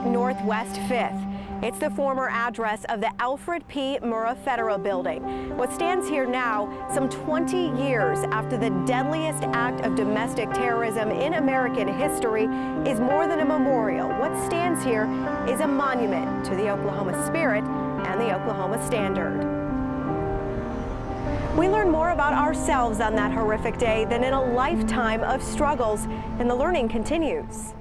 Northwest 5th. It's the former address of the Alfred P. Murrah Federal Building. What stands here now, some 20 years after the deadliest act of domestic terrorism in American history, is more than a memorial. What stands here is a monument to the Oklahoma spirit and the Oklahoma standard. We learn more about ourselves on that horrific day than in a lifetime of struggles, and the learning continues.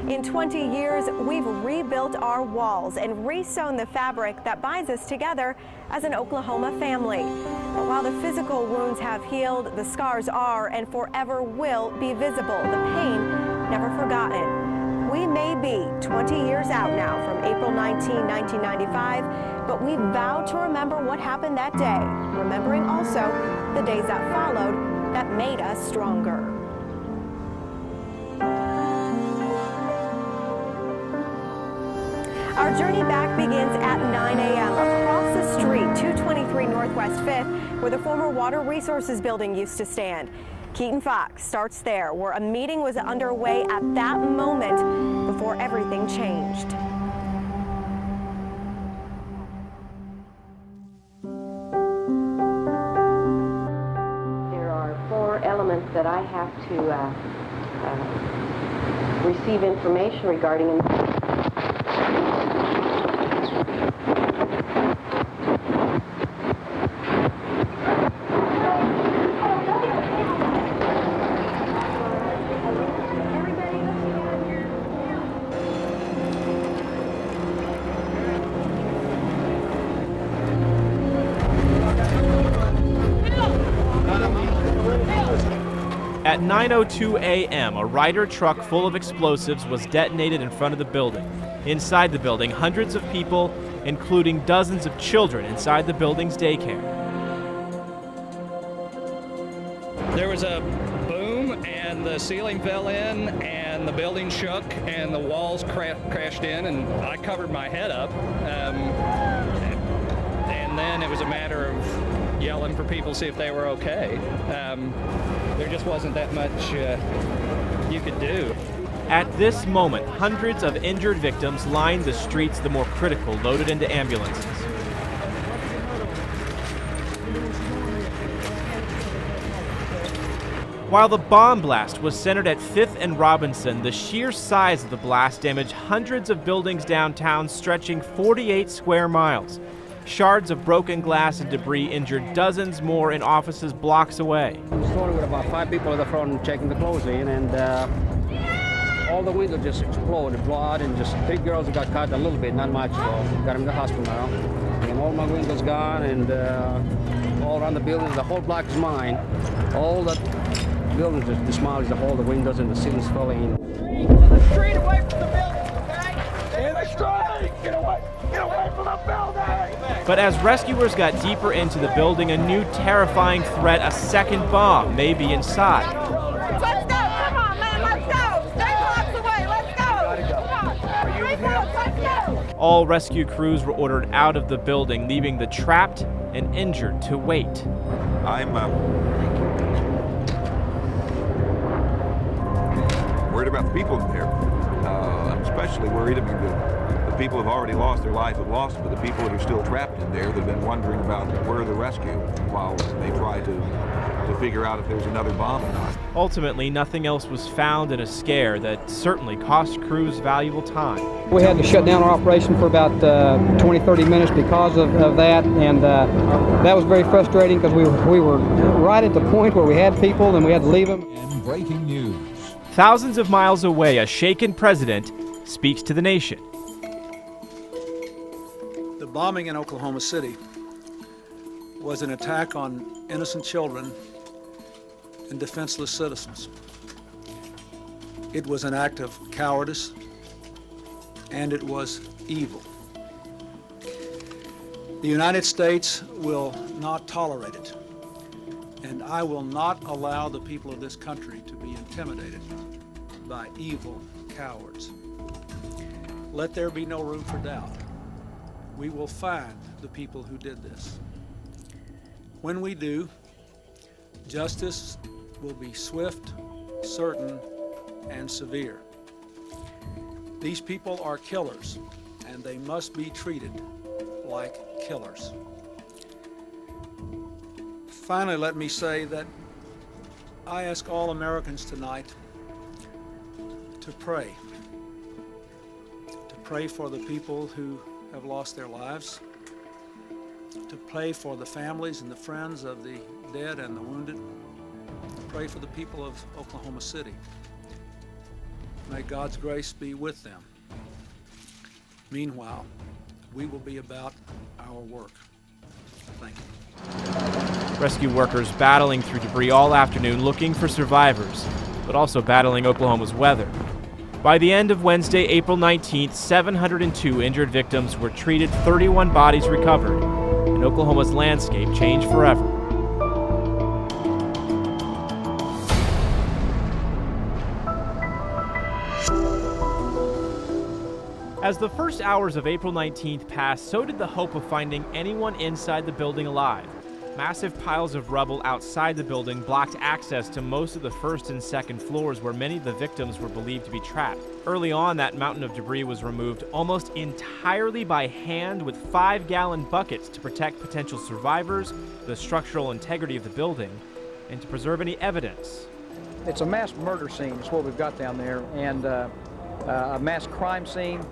In 20 years, we've rebuilt our walls and resewn the fabric that binds us together as an Oklahoma family. But while the physical wounds have healed, the scars are and forever will be visible, the pain never forgotten. We may be 20 years out now from April 19, 1995, but we vow to remember what happened that day, remembering also the days that followed that made us stronger. Our journey back begins at 9 a.m. across the street, 223 Northwest 5th, where the former Water Resources Building used to stand. Keaton Fox starts there, where a meeting was underway at that moment before everything changed. There are 4 elements that I have to receive information regarding. At 9:02 a.m., a Ryder truck full of explosives was detonated in front of the building. Inside the building, hundreds of people, including dozens of children inside the building's daycare. There was a boom, and the ceiling fell in, and the building shook, and the walls crashed in, and I covered my head up. And then it was a matter of yelling for people to see if they were okay. There just wasn't that much you could do. At this moment, hundreds of injured victims lined the streets, the more critical loaded into ambulances. While the bomb blast was centered at 5th and Robinson, the sheer size of the blast damaged hundreds of buildings downtown, stretching 48 square miles. Shards of broken glass and debris injured dozens more in offices blocks away. We started with about 5 people at the front checking the clothes in, and all the windows just exploded, blood, and just 3 girls got cut a little bit, not much, so got them in the hospital now. And all my windows gone, and all around the building, the whole block is mine. All the buildings just demolished, the whole the windows and the ceilings fell in. The street away from the building, okay? In the street! Get away from the building! But as rescuers got deeper into the building, a new terrifying threat, a second bomb, may be inside. Let's go! Come on, man, let's go! Stay blocks away, let's go! Come on! 3 blocks, let's go! All rescue crews were ordered out of the building, leaving the trapped and injured to wait. I'm worried about the people in there. I'm especially worried. I mean, the people have already lost their life, have lost, but the people that are still trapped in there, they've been wondering about where the rescue while they try to figure out if there's another bomb or not. Ultimately, nothing else was found in a scare that certainly cost crews valuable time. We had to shut down our operation for about 20-30 minutes because of that, and that was very frustrating because we were right at the point where we had people and we had to leave them. And breaking news. Thousands of miles away, a shaken president speaks to the nation. The bombing in Oklahoma City was an attack on innocent children and defenseless citizens. It was an act of cowardice, and it was evil. The United States will not tolerate it, and I will not allow the people of this country to be intimidated by evil cowards. Let there be no room for doubt. we will find the people who did this. When we do, justice will be swift, certain, and severe. These people are killers, and they must be treated like killers. Finally, let me say that I ask all Americans tonight to pray. To pray for the people who have lost their lives, to pray for the families and the friends of the dead and the wounded, to pray for the people of Oklahoma City. May God's grace be with them. Meanwhile, we will be about our work. Thank you. Rescue workers battling through debris all afternoon looking for survivors, but also battling Oklahoma's weather. By the end of Wednesday, April 19th, 702 injured victims were treated, 31 bodies recovered, and Oklahoma's landscape changed forever. As the first hours of April 19th passed, so did the hope of finding anyone inside the building alive. Massive piles of rubble outside the building blocked access to most of the first and second floors where many of the victims were believed to be trapped. Early on, that mountain of debris was removed almost entirely by hand with 5-gallon buckets to protect potential survivors, the structural integrity of the building, and to preserve any evidence. It's a mass murder scene is what we've got down there, and a mass crime scene.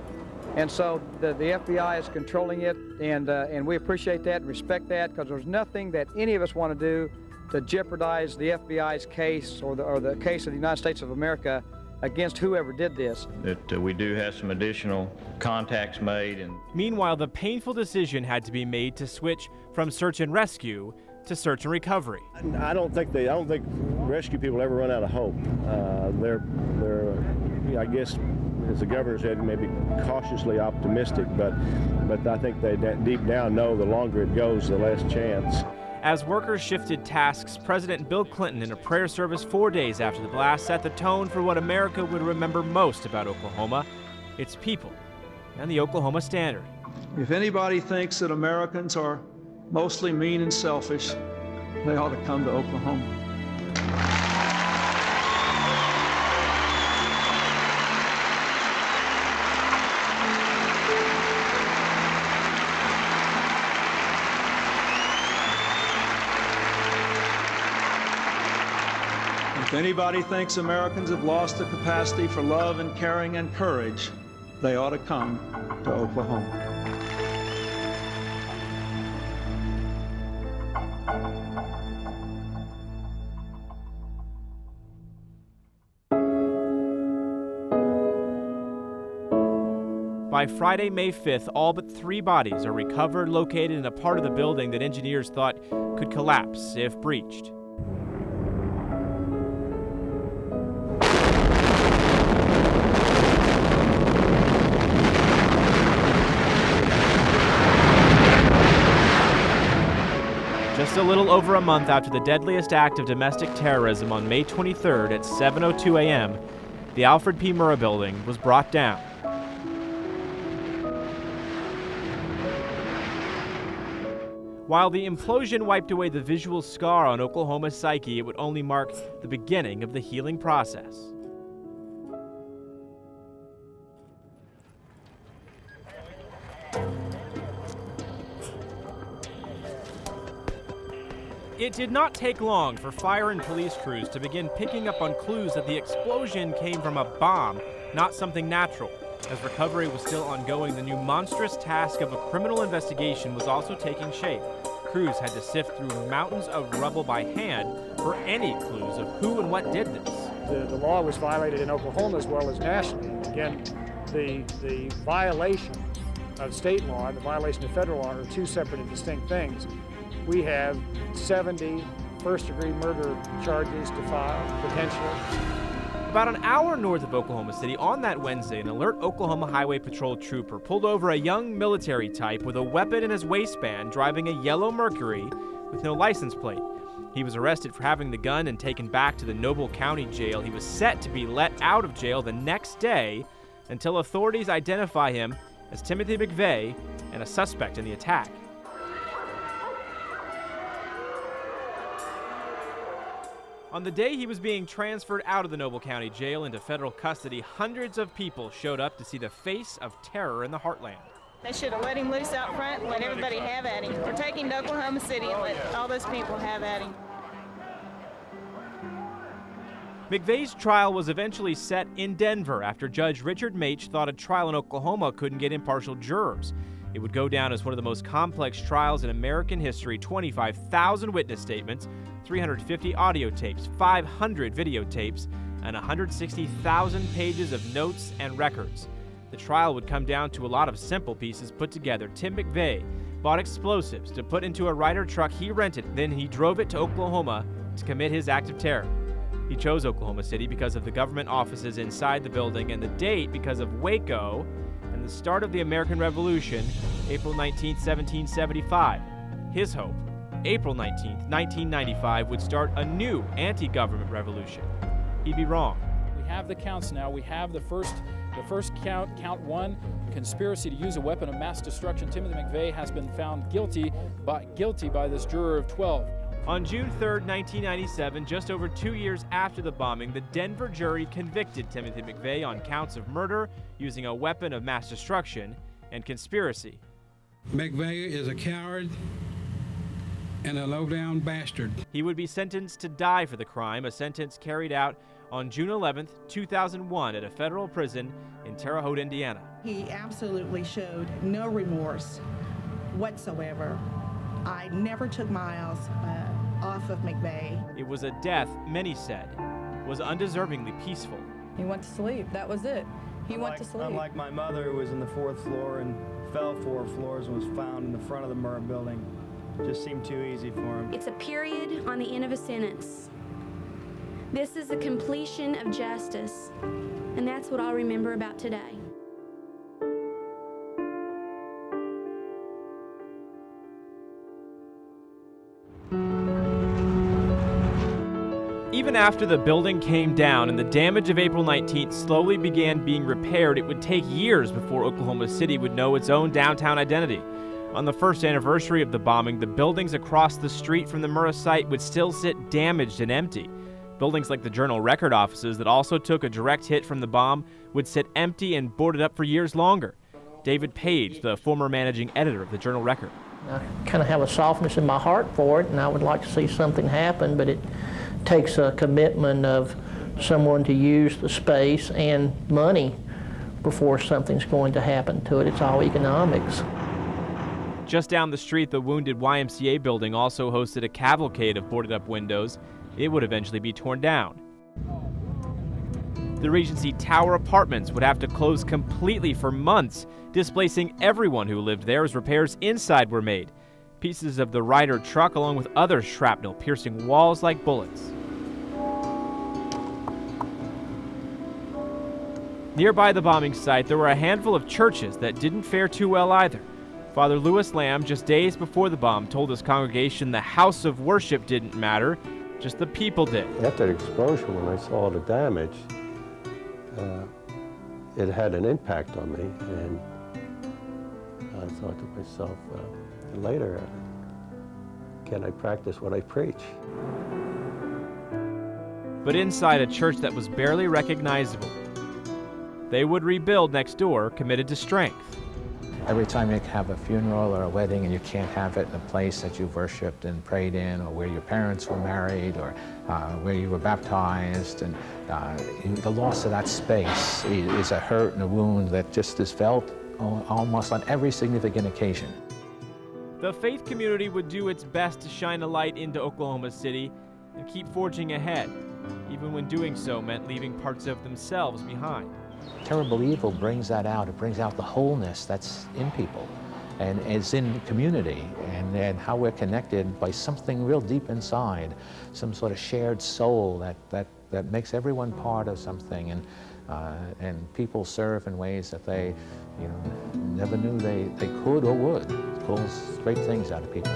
And so the FBI is controlling it, and we appreciate that and respect that, because there's nothing that any of us want to do to jeopardize the FBI's case or the case of the United States of America against whoever did this. That we do have some additional contacts made. And meanwhile, the painful decision had to be made to switch from search and rescue to search and recovery. I don't think rescue people ever run out of hope. They're I guess, as the governor said, maybe cautiously optimistic, but I think they deep down know the longer it goes, the less chance. As workers shifted tasks, President Bill Clinton, in a prayer service 4 days after the blast, set the tone for what America would remember most about Oklahoma, its people, and the Oklahoma Standard. If anybody thinks that Americans are mostly mean and selfish, they ought to come to Oklahoma. If anybody thinks Americans have lost the capacity for love and caring and courage, they ought to come to Oklahoma. By Friday, May 5th, all but 3 bodies are recovered, located in a part of the building that engineers thought could collapse if breached. Just a little over a month after the deadliest act of domestic terrorism on May 23rd at 7:02 a.m., the Alfred P. Murrah building was brought down. While the implosion wiped away the visual scar on Oklahoma's psyche, it would only mark the beginning of the healing process. It did not take long for fire and police crews to begin picking up on clues that the explosion came from a bomb, not something natural. As recovery was still ongoing, the new monstrous task of a criminal investigation was also taking shape. Crews had to sift through mountains of rubble by hand for any clues of who and what did this. The law was violated in Oklahoma as well as nationally. Again, the violation of state law and the violation of federal law are 2 separate and distinct things. We have 70 first-degree murder charges to file, potentially. About an hour north of Oklahoma City, on that Wednesday, an alert Oklahoma Highway Patrol trooper pulled over a young military type with a weapon in his waistband driving a yellow Mercury with no license plate. He was arrested for having the gun and taken back to the Noble County Jail. He was set to be let out of jail the next day until authorities identify him as Timothy McVeigh and a suspect in the attack. On the day he was being transferred out of the Noble County Jail into federal custody, hundreds of people showed up to see the face of terror in the heartland. They should have let him loose out front and let everybody have at him. We're taking to Oklahoma City and let all those people have at him. McVeigh's trial was eventually set in Denver after Judge Richard Maitch thought a trial in Oklahoma couldn't get impartial jurors. It would go down as one of the most complex trials in American history. 25,000 witness statements, 350 audio tapes, 500 videotapes, and 160,000 pages of notes and records. The trial would come down to a lot of simple pieces put together. Tim McVeigh bought explosives to put into a Ryder truck he rented, then he drove it to Oklahoma to commit his act of terror. He chose Oklahoma City because of the government offices inside the building, and the date because of Waco and the start of the American Revolution, April 19, 1775. His hope, April 19, 1995, would start a new anti-government revolution. He'd be wrong. We have the counts now. We have the first count, count 1, conspiracy to use a weapon of mass destruction. Timothy McVeigh has been found guilty by this juror of 12. On June 3, 1997, just over 2 years after the bombing, the Denver jury convicted Timothy McVeigh on counts of murder, using a weapon of mass destruction, and conspiracy. McVeigh is a coward and a low-down bastard. He would be sentenced to die for the crime, a sentence carried out on June 11, 2001 at a federal prison in Terre Haute, Indiana. He absolutely showed no remorse whatsoever. I never took my eyes off of McVeigh. It was a death, many said, was undeservingly peaceful. He went to sleep. That was it. He went to sleep. Unlike my mother, who was in the 4th floor and fell 4 floors and was found in the front of the Murrah building. It just seemed too easy for him. It's a period on the end of a sentence. This is the completion of justice, and that's what I'll remember about today. Even after the building came down and the damage of April 19th slowly began being repaired, it would take years before Oklahoma City would know its own downtown identity. On the first anniversary of the bombing, the buildings across the street from the Murrah site would still sit damaged and empty. Buildings like the Journal-Record offices that also took a direct hit from the bomb would sit empty and boarded up for years longer. David Page, the former managing editor of the Journal-Record. I kind of have a softness in my heart for it, and I would like to see something happen, but it takes a commitment of someone to use the space and money before something's going to happen to it. It's all economics. Just down the street, the wounded YMCA building also hosted a cavalcade of boarded up windows. It would eventually be torn down. The Regency Tower apartments would have to close completely for months, displacing everyone who lived there as repairs inside were made. Pieces of the Ryder truck along with other shrapnel piercing walls like bullets. Nearby the bombing site, there were a handful of churches that didn't fare too well either. Father Lewis Lamb, just days before the bomb, told his congregation the house of worship didn't matter, just the people did. After the explosion, when I saw the damage, it had an impact on me, and I thought to myself, later, can I practice what I preach? But inside a church that was barely recognizable, they would rebuild next door, committed to strength. Every time you have a funeral or a wedding and you can't have it in a place that you've worshiped and prayed in, or where your parents were married, or where you were baptized, and the loss of that space is a hurt and a wound that just is felt almost on every significant occasion. The faith community would do its best to shine a light into Oklahoma City and keep forging ahead, even when doing so meant leaving parts of themselves behind. Terrible evil brings that out. It brings out the wholeness that's in people and is in the community, and how we're connected by something real deep inside, some sort of shared soul that makes everyone part of something, and people serve in ways that they never knew they could or would. It pulls great things out of people.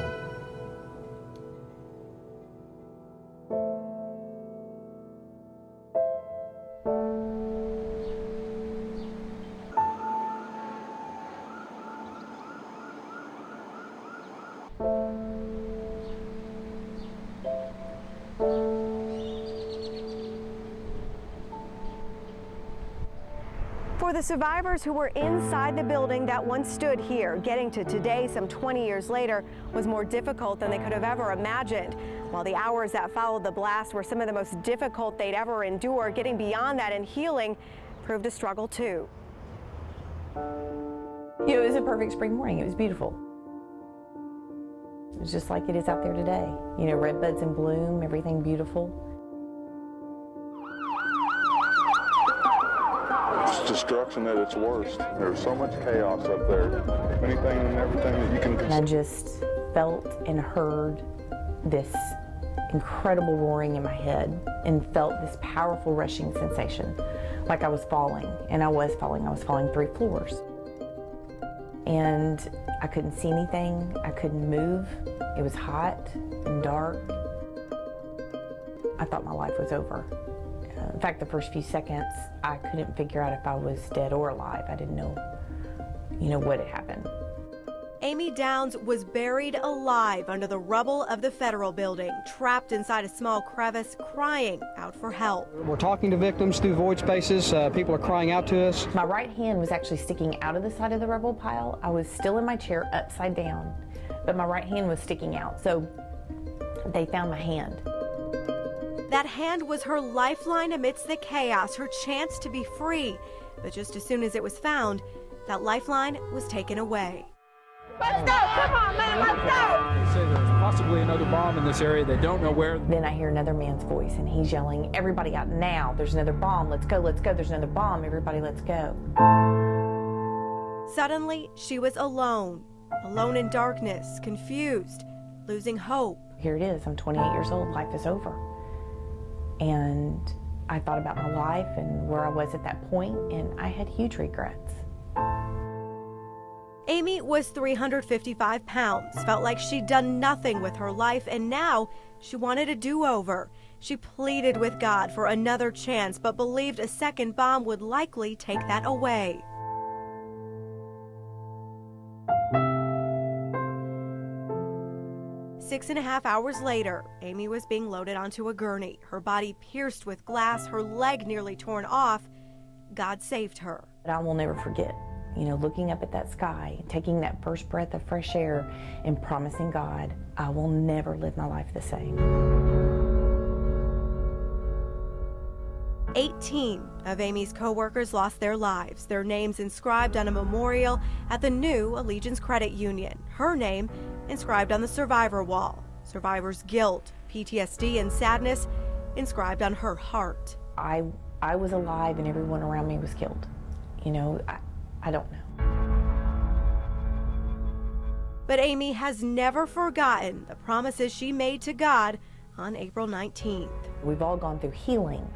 For the survivors who were inside the building that once stood here, getting to today, some 20 years later, was more difficult than they could have ever imagined. While the hours that followed the blast were some of the most difficult they'd ever endure, getting beyond that and healing proved a struggle too. You know, it was a perfect spring morning. It was beautiful. It was just like it is out there today. You know, red buds in bloom, everything beautiful. It's destruction at its worst. There's so much chaos up there. Anything and everything that you can. And I just felt and heard this incredible roaring in my head and felt this powerful rushing sensation, like I was falling. And I was falling. I was falling 3 floors. And I couldn't see anything. I couldn't move. It was hot and dark. I thought my life was over. In fact, the first few seconds, I couldn't figure out if I was dead or alive. I didn't know, what had happened. Amy Downs was buried alive under the rubble of the federal building, trapped inside a small crevice, crying out for help. We're talking to victims through void spaces. People are crying out to us. My right hand was actually sticking out of the side of the rubble pile. I was still in my chair upside down, but my right hand was sticking out. So they found my hand. That hand was her lifeline amidst the chaos, her chance to be free. But just as soon as it was found, that lifeline was taken away. Let's go! Come on, man, let's go! They say there's possibly another bomb in this area. They don't know where. Then I hear another man's voice, and he's yelling, "Everybody out now! There's another bomb! Let's go, let's go! There's another bomb! Everybody, let's go!" Suddenly, she was alone in darkness, confused, losing hope. Here it is. I'm 28 years old. Life is over. And I thought about my life and where I was at that point, and I had huge regrets. Amy was 355 pounds, felt like she'd done nothing with her life, and now she wanted a do-over. She pleaded with God for another chance, but believed a second bomb would likely take that away. Six and a half hours later, Amy was being loaded onto a gurney, her body pierced with glass, her leg nearly torn off. God saved her. But I will never forget, looking up at that sky, taking that first breath of fresh air, and promising God, I will never live my life the same. 18 of Amy's co-workers lost their lives, their names inscribed on a memorial at the new Allegiance Credit Union. Her name inscribed on the survivor wall. Survivor's guilt, PTSD, and sadness inscribed on her heart. I was alive and everyone around me was killed. I don't know. But Amy has never forgotten the promises she made to God on April 19th. We've all gone through healing,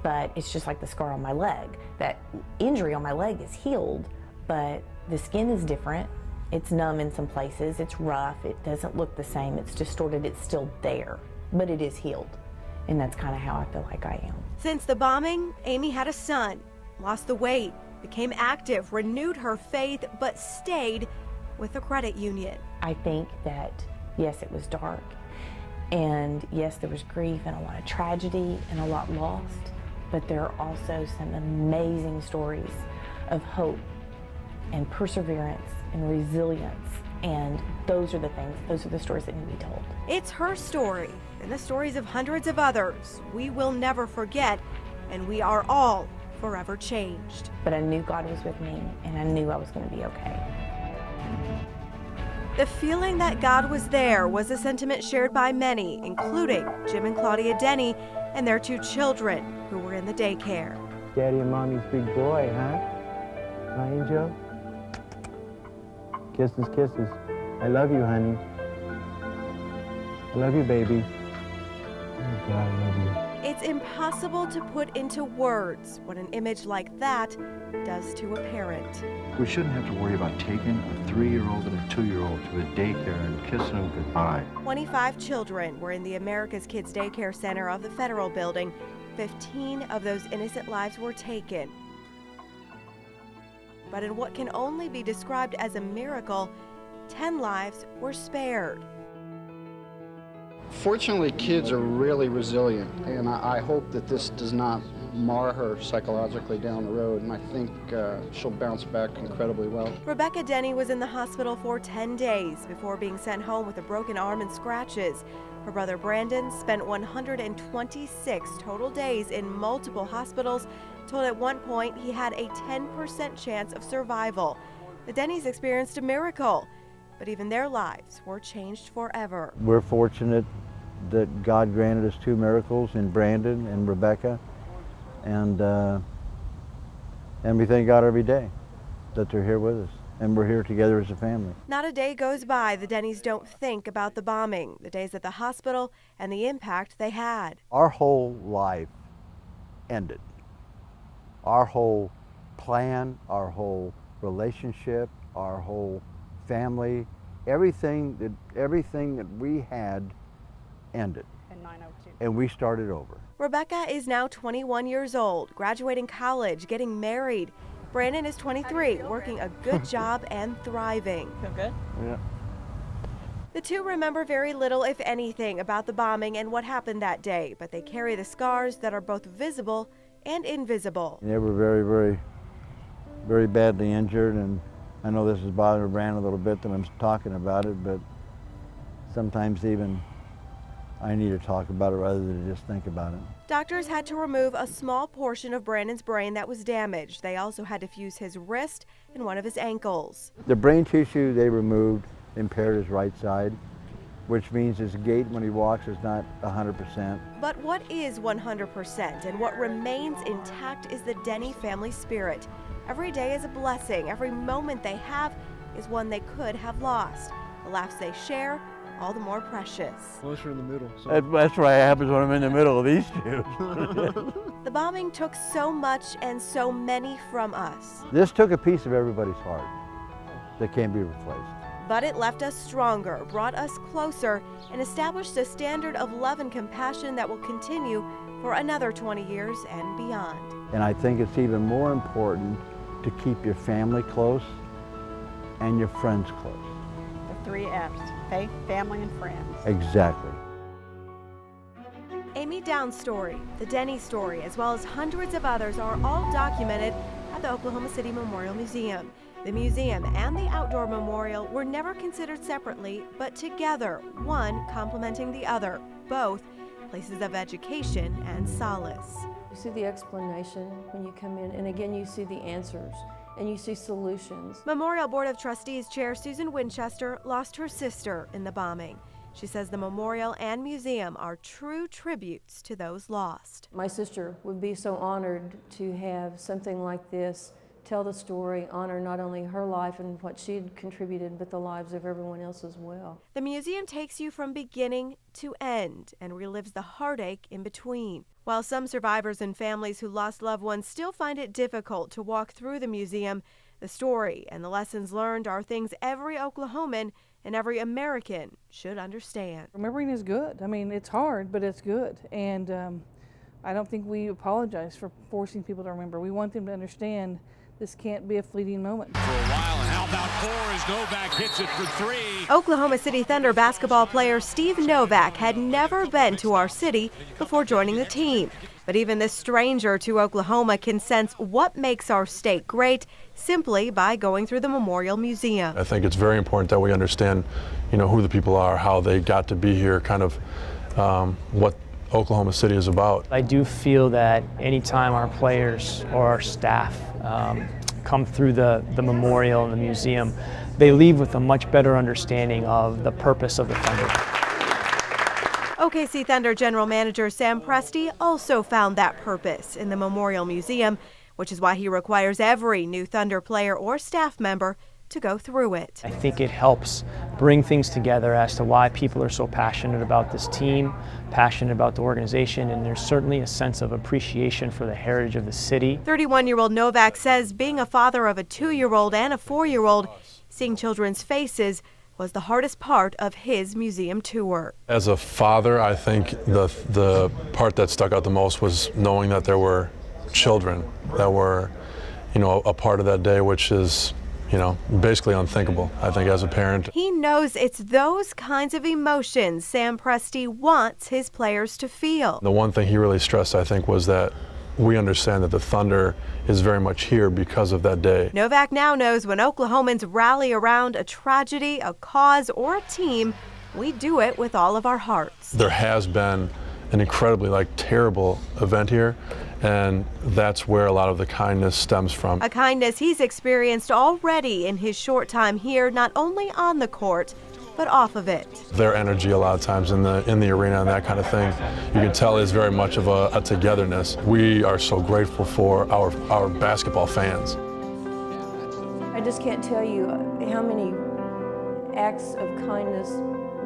but it's just like the scar on my leg. That injury on my leg is healed, but the skin is different. It's numb in some places, it's rough, it doesn't look the same, it's distorted, it's still there, but it is healed. And that's kind of how I feel like I am. Since the bombing, Amy had a son, lost the weight, became active, renewed her faith, but stayed with the credit union. I think that, yes, it was dark, and yes, there was grief and a lot of tragedy and a lot lost, but there are also some amazing stories of hope and perseverance and resilience, and those are the stories that need to be told. It's her story and the stories of hundreds of others we will never forget, and we are all forever changed. But I knew God was with me, and I knew I was going to be okay. The feeling that God was there was a sentiment shared by many, including Jim and Claudia Denny and their 2 children who were in the daycare. Daddy and Mommy's big boy, huh? My angel? Kisses, kisses. I love you, honey. I love you, baby. Oh, God, I love you. It's impossible to put into words what an image like that does to a parent. We shouldn't have to worry about taking a 3-year-old and a 2-year-old to a daycare and kissing them goodbye. 25 children were in the America's Kids Daycare Center of the Federal Building. 15 of those innocent lives were taken. But in what can only be described as a miracle, 10 lives were spared. Fortunately, kids are really resilient, and I hope that this does not mar her psychologically down the road, and I think she'll bounce back incredibly well. Rebecca Denny was in the hospital for 10 days before being sent home with a broken arm and scratches. Her brother Brandon spent 126 total days in multiple hospitals, told at one point he had a 10% chance of survival. The Dennys experienced a miracle, but even their lives were changed forever. We're fortunate that God granted us 2 miracles in Brandon and Rebecca, and we thank God every day that they're here with us, and we're here together as a family. Not a day goes by the Dennys don't think about the bombing, the days at the hospital, and the impact they had. Our whole life ended. Our whole plan, our whole relationship, our whole family, everything that we had ended. In 902. And we started over. Rebecca is now 21 years old, graduating college, getting married. Brandon is 23, working a good job and thriving. Feel good? Yeah. The two remember very little, if anything, about the bombing and what happened that day, but they carry the scars that are both visible and invisible. They were very, very, very badly injured, and I know this is bothering Brandon a little bit that I'm talking about it, but sometimes even I need to talk about it rather than just think about it. Doctors had to remove a small portion of Brandon's brain that was damaged. They also had to fuse his wrist and one of his ankles. The brain tissue they removed impaired his right side, which means his gait when he walks is not 100%. But what is 100% and what remains intact is the Denny family spirit. Every day is a blessing. Every moment they have is one they could have lost. The laughs they share, all the more precious. Well, you're in the middle. So. That's what happens when I'm in the middle of these two. The bombing took so much and so many from us. This took a piece of everybody's heart that can't be replaced. But it left us stronger, brought us closer, and established a standard of love and compassion that will continue for another 20 years and beyond. And I think it's even more important to keep your family close and your friends close. The 3 F's, faith, family, and friends. Exactly. Amy Down's story, the Denny story, as well as hundreds of others are all documented at the Oklahoma City Memorial Museum. The museum and the outdoor memorial were never considered separately, but together, one complementing the other, both places of education and solace. You see the explanation when you come in, and again you see the answers, and you see solutions. Memorial Board of Trustees Chair Susan Winchester lost her sister in the bombing. She says the memorial and museum are true tributes to those lost. My sister would be so honored to have something like this tell the story, honor not only her life and what she'd contributed, but the lives of everyone else as well. The museum takes you from beginning to end and relives the heartache in between. While some survivors and families who lost loved ones still find it difficult to walk through the museum, the story and the lessons learned are things every Oklahoman and every American should understand. Remembering is good. I mean, it's hard, but it's good. And I don't think we apologize for forcing people to remember. We want them to understand this can't be a fleeting moment. For a while, how about 4 as Novak hits it for 3. Oklahoma City Thunder basketball player Steve Novak had never been to our city before joining the team. But even this stranger to Oklahoma can sense what makes our state great simply by going through the Memorial Museum. I think it's very important that we understand, who the people are, how they got to be here, kind of what Oklahoma City is about. I do feel that anytime our players or our staff come through the memorial and the museum, they leave with a much better understanding of the purpose of the Thunder. OKC Thunder General Manager Sam Presti also found that purpose in the Memorial Museum, which is why he requires every new Thunder player or staff member to go through it. I think it helps bring things together as to why people are so passionate about this team, passionate about the organization, and there's certainly a sense of appreciation for the heritage of the city. 31-year-old Novak says being a father of a 2-year-old and a 4-year-old, seeing children's faces was the hardest part of his museum tour. As a father, I think the part that stuck out the most was knowing that there were children that were, a part of that day, which is basically unthinkable, I think, as a parent. He knows it's those kinds of emotions Sam Presti wants his players to feel. The one thing he really stressed, I think, was that we understand that the Thunder is very much here because of that day. Novak now knows when Oklahomans rally around a tragedy, a cause, or a team, we do it with all of our hearts. There has been an incredibly terrible event here, and that's where a lot of the kindness stems from. A kindness he's experienced already in his short time here, not only on the court, but off of it. Their energy a lot of times in the arena and that kind of thing, you can tell is very much of a togetherness. We are so grateful for our basketball fans. I just can't tell you how many acts of kindness,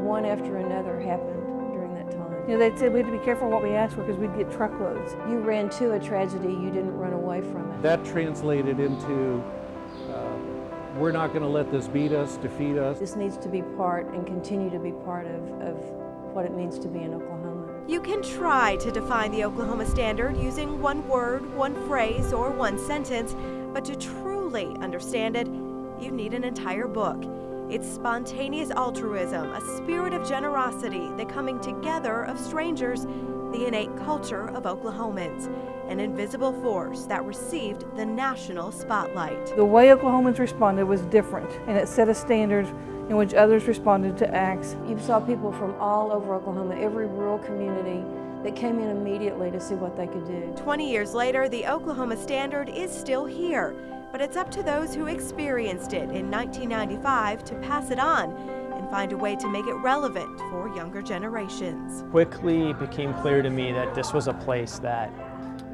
one after another, happened during that time. You know, they said we had to be careful what we asked for because we'd get truckloads. You ran to a tragedy, you didn't run away from it. That translated into we're not going to let this beat us, defeat us. This needs to be part and continue to be part of what it means to be in Oklahoma. You can try to define the Oklahoma Standard using one word, one phrase, or one sentence, but to truly understand it, you need an entire book. It's spontaneous altruism, a spirit of generosity, the coming together of strangers, the innate culture of Oklahomans, an invisible force that received the national spotlight. The way Oklahomans responded was different, and it set a standard in which others responded to acts. You saw people from all over Oklahoma, every rural community, that came in immediately to see what they could do. 20 years later, the Oklahoma Standard is still here, but it's up to those who experienced it in 1995 to pass it on and find a way to make it relevant for younger generations. Quickly it became clear to me that this was a place that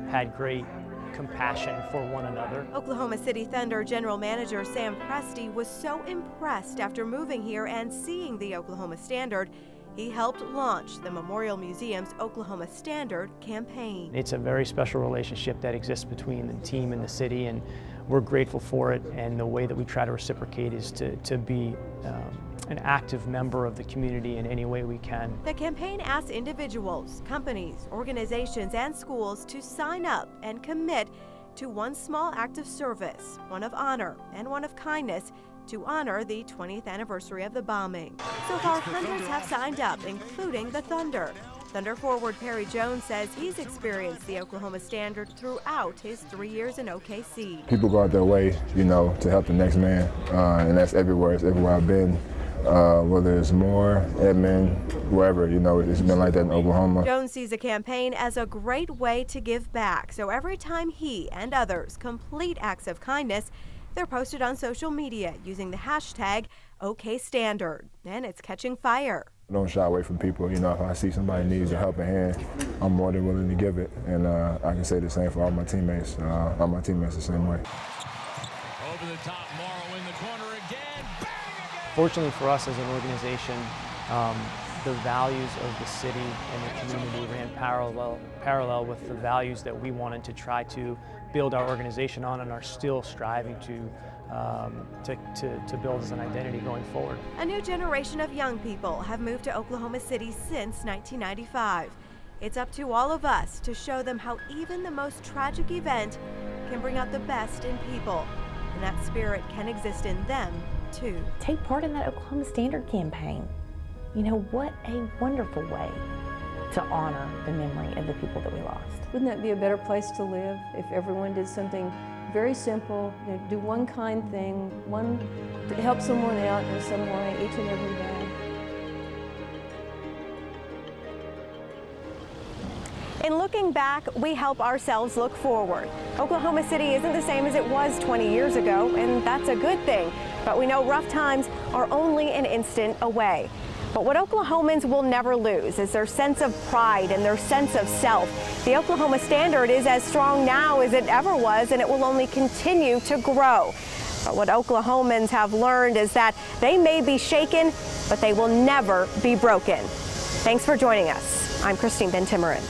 had great compassion for one another. Oklahoma City Thunder General Manager Sam Presti was so impressed after moving here and seeing the Oklahoma Standard, he helped launch the Memorial Museum's Oklahoma Standard campaign. It's a very special relationship that exists between the team and the city, and we're grateful for it, and the way that we try to reciprocate is to be an active member of the community in any way we can. The campaign asks individuals, companies, organizations, and schools to sign up and commit to one small act of service, one of honor, and one of kindness to honor the 20th anniversary of the bombing. So far, hundreds have signed up, including the Thunder. Thunder forward Perry Jones says he's experienced the Oklahoma Standard throughout his 3 years in OKC. People go out their way, to help the next man, and that's everywhere. It's everywhere I've been. Whether it's Moore, Edmond, wherever, it's been like that in Oklahoma. Jones sees the campaign as a great way to give back. So every time he and others complete acts of kindness, they're posted on social media using the hashtag OKStandard, and it's catching fire. I don't shy away from people. If I see somebody needs a helping hand, I'm more than willing to give it. And I can say the same for all my teammates. All my teammates the same way. Over the top, Morrow in the corner again. Bang again! Fortunately for us as an organization, the values of the city and the community ran parallel with the values that we wanted to try to build our organization on, and are still striving to build as an identity going forward. A new generation of young people have moved to Oklahoma City since 1995. It's up to all of us to show them how even the most tragic event can bring out the best in people, and that spirit can exist in them too. Take part in that Oklahoma Standard campaign. What a wonderful way to honor the memory of the people that we lost. Wouldn't that be a better place to live if everyone did something very simple, do one kind thing, to help someone out in some way each and every day? In looking back, we help ourselves look forward. Oklahoma City isn't the same as it was 20 years ago, and that's a good thing. But we know rough times are only an instant away. But what Oklahomans will never lose is their sense of pride and their sense of self. The Oklahoma Standard is as strong now as it ever was, and it will only continue to grow. But what Oklahomans have learned is that they may be shaken, but they will never be broken. Thanks for joining us. I'm Christine Ben Timmerin.